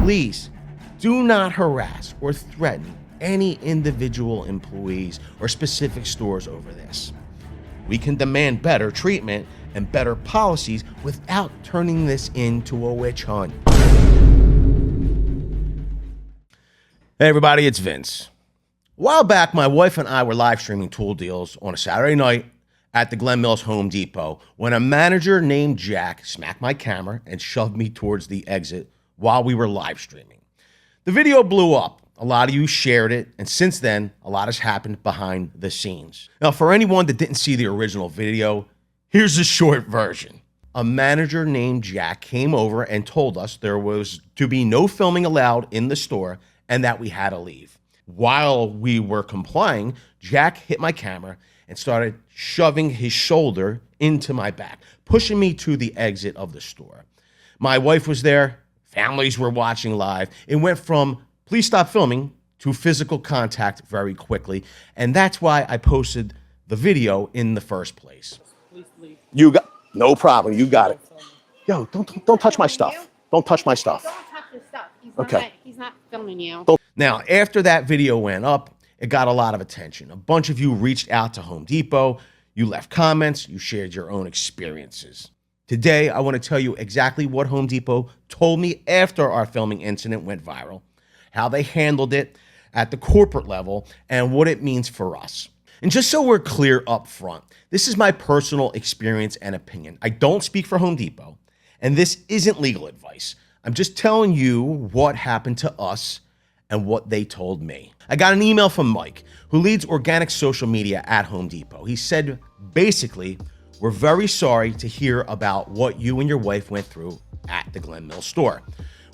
Please do not harass or threaten any individual employees or specific stores over this. We can demand better treatment and better policies without turning this into a witch hunt. Hey everybody, it's Vince. A while back, my wife and I were live streaming tool deals on a Saturday night at the Glen Mills Home Depot when a manager named Jack smacked my camera and shoved me towards the exit while we were live streaming. The video blew up. A lot of you shared it, and since then, a lot has happened behind the scenes. Now, for anyone that didn't see the original video, here's the short version. A manager named Jack came over and told us there was to be no filming allowed in the store and that we had to leave. While we were complying, Jack hit my camera and started shoving his shoulder into my back, pushing me to the exit of the store. My wife was there. Families were watching live. It went from please stop filming to physical contact very quickly. And that's why I posted the video in the first place. You got, no problem. You got it. Yo, don't touch my stuff. Don't touch my stuff. Don't touch his stuff. He's not filming you. Now, after that video went up, it got a lot of attention. A bunch of you reached out to Home Depot. You left comments. You shared your own experiences. Today, I want to tell you exactly what Home Depot told me after our filming incident went viral, how they handled it at the corporate level, and what it means for us. And just so we're clear up front, this is my personal experience and opinion. I don't speak for Home Depot, and this isn't legal advice. I'm just telling you what happened to us and what they told me. I got an email from Mike, who leads organic social media at Home Depot. He said, basically, we're very sorry to hear about what you and your wife went through at the Glen Mills store.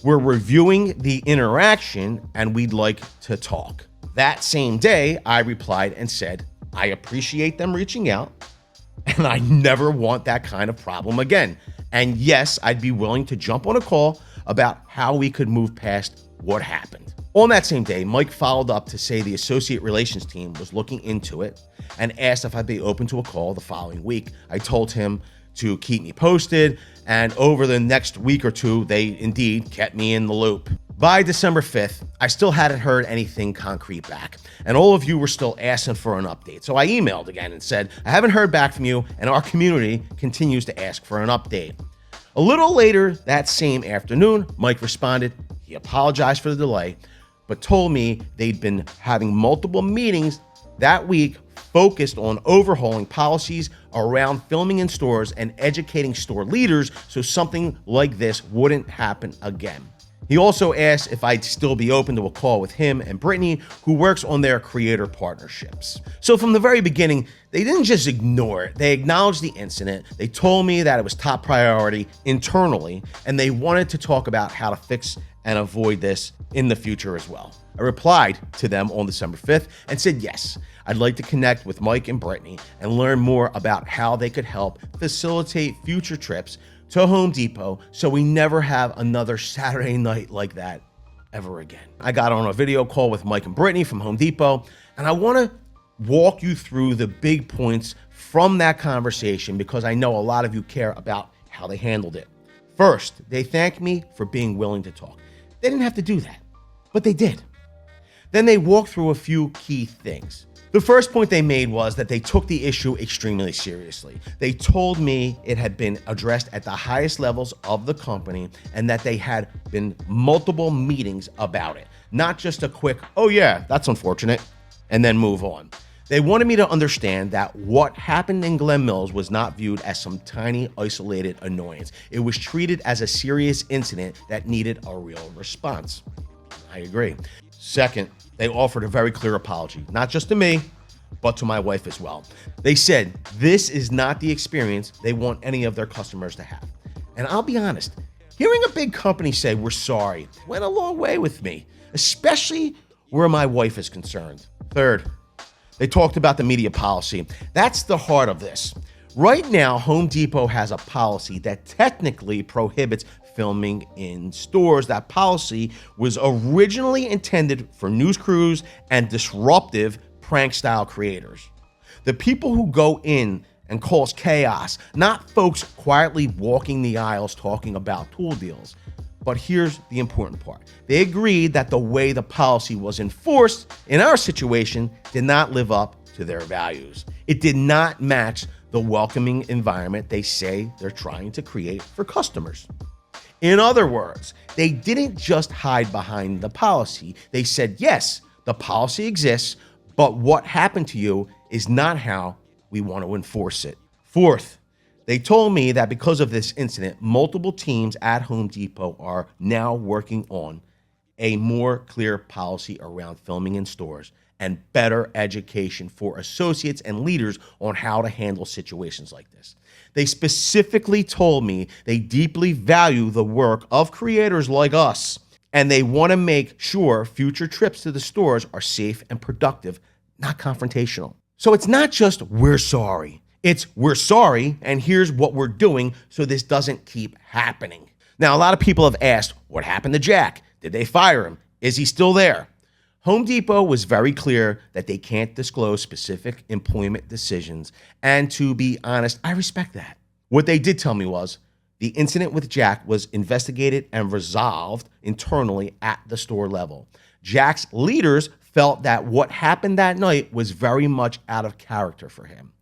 We're reviewing the interaction and we'd like to talk. That same day, I replied and said, I appreciate them reaching out and I never want that kind of problem again. And yes, I'd be willing to jump on a call about how we could move past what happened. On that same day, Mike followed up to say the associate relations team was looking into it and asked if I'd be open to a call the following week. I told him to keep me posted, and over the next week or two, they indeed kept me in the loop. By December 5th, I still hadn't heard anything concrete back, and all of you were still asking for an update. So I emailed again and said, I haven't heard back from you, and our community continues to ask for an update. A little later that same afternoon, Mike responded. He apologized for the delay, but told me they'd been having multiple meetings that week focused on overhauling policies around filming in stores and educating store leaders so something like this wouldn't happen again. He also asked if I'd still be open to a call with him and Brittany, who works on their creator partnerships. So from the very beginning, they didn't just ignore it. They acknowledged the incident. They told me that it was top priority internally, and they wanted to talk about how to fix and avoid this in the future as well. I replied to them on December 5th and said, yes, I'd like to connect with Mike and Brittany and learn more about how they could help facilitate future trips to Home Depot so we never have another Saturday night like that ever again. I got on a video call with Mike and Brittany from Home Depot, and I want to walk you through the big points from that conversation because I know a lot of you care about how they handled it. First, they thanked me for being willing to talk. They didn't have to do that, but they did. Then they walked through a few key things. The first point they made was that they took the issue extremely seriously. They told me it had been addressed at the highest levels of the company and that they had been multiple meetings about it, not just a quick, oh yeah, that's unfortunate, and then move on. They wanted me to understand that what happened in Glen Mills was not viewed as some tiny, isolated annoyance. It was treated as a serious incident that needed a real response. I agree. Second, they offered a very clear apology, not just to me, but to my wife as well. They said this is not the experience they want any of their customers to have. And I'll be honest, hearing a big company say we're sorry went a long way with me, especially where my wife is concerned. Third, they talked about the media policy. That's the heart of this. Right now, Home Depot has a policy that technically prohibits filming in stores. That policy was originally intended for news crews and disruptive prank-style creators. The people who go in and cause chaos, not folks quietly walking the aisles talking about tool deals. But here's the important part. They agreed that the way the policy was enforced in our situation did not live up to their values. It did not match the welcoming environment they say they're trying to create for customers. In other words, they didn't just hide behind the policy. They said, yes, the policy exists, but what happened to you is not how we want to enforce it. Fourth, they told me that because of this incident, multiple teams at Home Depot are now working on a more clear policy around filming in stores and better education for associates and leaders on how to handle situations like this. They specifically told me they deeply value the work of creators like us, and they want to make sure future trips to the stores are safe and productive, not confrontational. So it's not just we're sorry. It's we're sorry, and here's what we're doing so this doesn't keep happening. Now, a lot of people have asked, what happened to Jack? Did they fire him? Is he still there? Home Depot was very clear that they can't disclose specific employment decisions, and to be honest, I respect that. What they did tell me was the incident with Jack was investigated and resolved internally at the store level. Jack's leaders felt that what happened that night was very much out of character for him.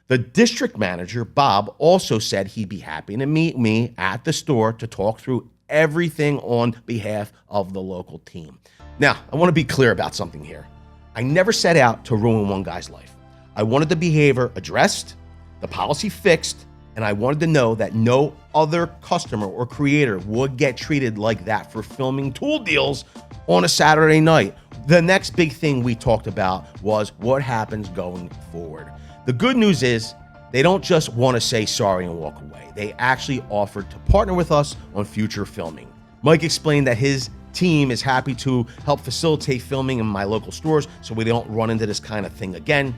The district manager, Bob, also said he'd be happy to meet me at the store to talk through everything on behalf of the local team. Now, I want to be clear about something here. I never set out to ruin one guy's life. I wanted the behavior addressed, the policy fixed, and I wanted to know that no other customer or creator would get treated like that for filming tool deals on a Saturday night. The next big thing we talked about was what happens going forward. The good news is they don't just want to say sorry and walk away. They actually offered to partner with us on future filming. Mike explained that his team is happy to help facilitate filming in my local stores so we don't run into this kind of thing again.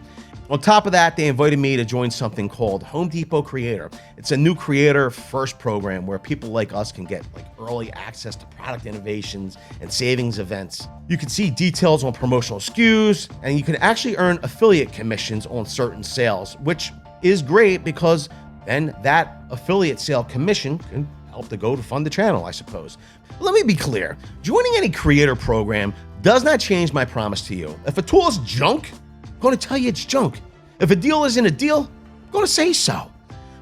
On top of that, they invited me to join something called Home Depot Creator. It's a new creator first program where people like us can get early access to product innovations and savings events. You can see details on promotional SKUs, and you can actually earn affiliate commissions on certain sales, which is great because then that affiliate sale commission can help to go to fund the channel, I suppose. Let me be clear. Joining any creator program does not change my promise to you. If a tool is junk, I'm going to tell you it's junk. If a deal isn't a deal, I'm going to say so.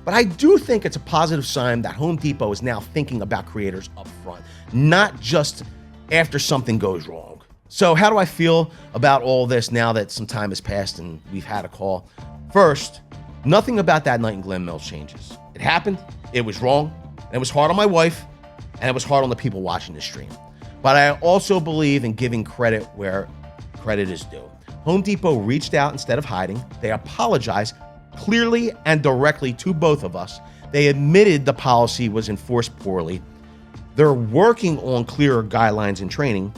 But I do think it's a positive sign that Home Depot is now thinking about creators up front, not just after something goes wrong. So how do I feel about all this now that some time has passed and we've had a call? First, nothing about that night in Glen Mills changes. It happened, it was wrong, and it was hard on my wife, and it was hard on the people watching the stream. But I also believe in giving credit where credit is due. Home Depot reached out instead of hiding. They apologized clearly and directly to both of us. They admitted the policy was enforced poorly. They're working on clearer guidelines and training,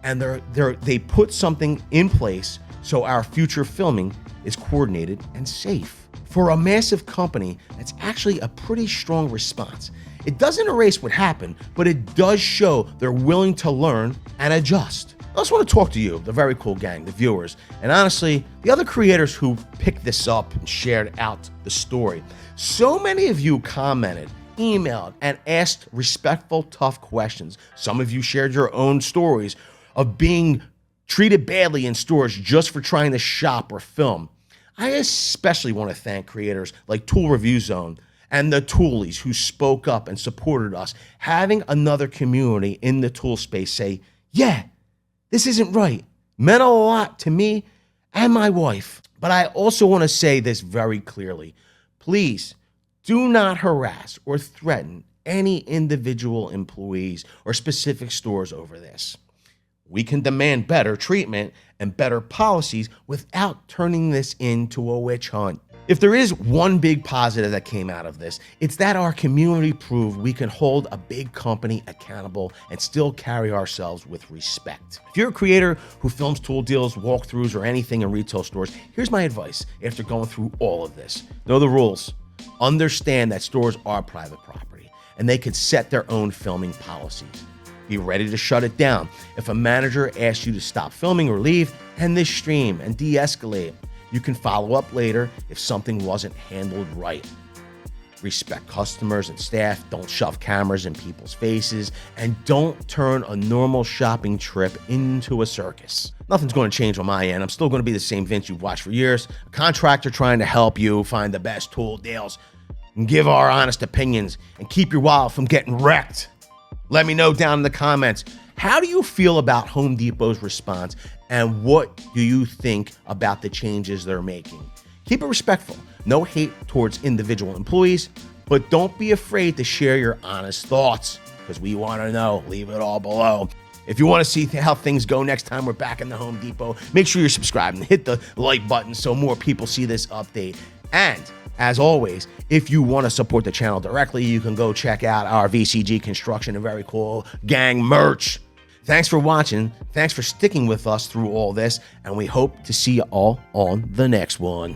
and they put something in place so our future filming is coordinated and safe. For a massive company, that's actually a pretty strong response. It doesn't erase what happened, but it does show they're willing to learn and adjust. I just want to talk to you, the Very Cool Gang, the viewers, and honestly, the other creators who picked this up and shared out the story. So many of you commented, emailed, and asked respectful, tough questions. Some of you shared your own stories of being treated badly in stores just for trying to shop or film. I especially want to thank creators like Tool Review Zone and the Toolies who spoke up and supported us. Having another community in the tool space say, yeah, this isn't right, meant a lot to me and my wife. But I also want to say this very clearly. Please do not harass or threaten any individual employees or specific stores over this. We can demand better treatment and better policies without turning this into a witch hunt. If there is one big positive that came out of this, it's that our community proved we can hold a big company accountable and still carry ourselves with respect. If you're a creator who films tool deals, walkthroughs, or anything in retail stores, here's my advice after going through all of this. Know the rules. Understand that stores are private property and they could set their own filming policies. Be ready to shut it down. If a manager asks you to stop filming or leave, end this stream and de-escalate. You can follow up later if something wasn't handled right. Respect customers and staff. Don't shove cameras in people's faces. And don't turn a normal shopping trip into a circus. Nothing's going to change on my end. I'm still going to be the same Vince you've watched for years. A contractor trying to help you find the best tool deals and give our honest opinions and keep your wallet from getting wrecked. Let me know down in the comments. How do you feel about Home Depot's response, and what do you think about the changes they're making? Keep it respectful. No hate towards individual employees, but don't be afraid to share your honest thoughts, because we want to know. Leave it all below. If you want to see how things go next time we're back in the Home Depot, make sure you're subscribed and hit the like button so more people see this update. And as always, if you want to support the channel directly, you can go check out our VCG Construction and Very Cool Gang merch. Thanks for watching. Thanks for sticking with us through all this, and we hope to see you all on the next one.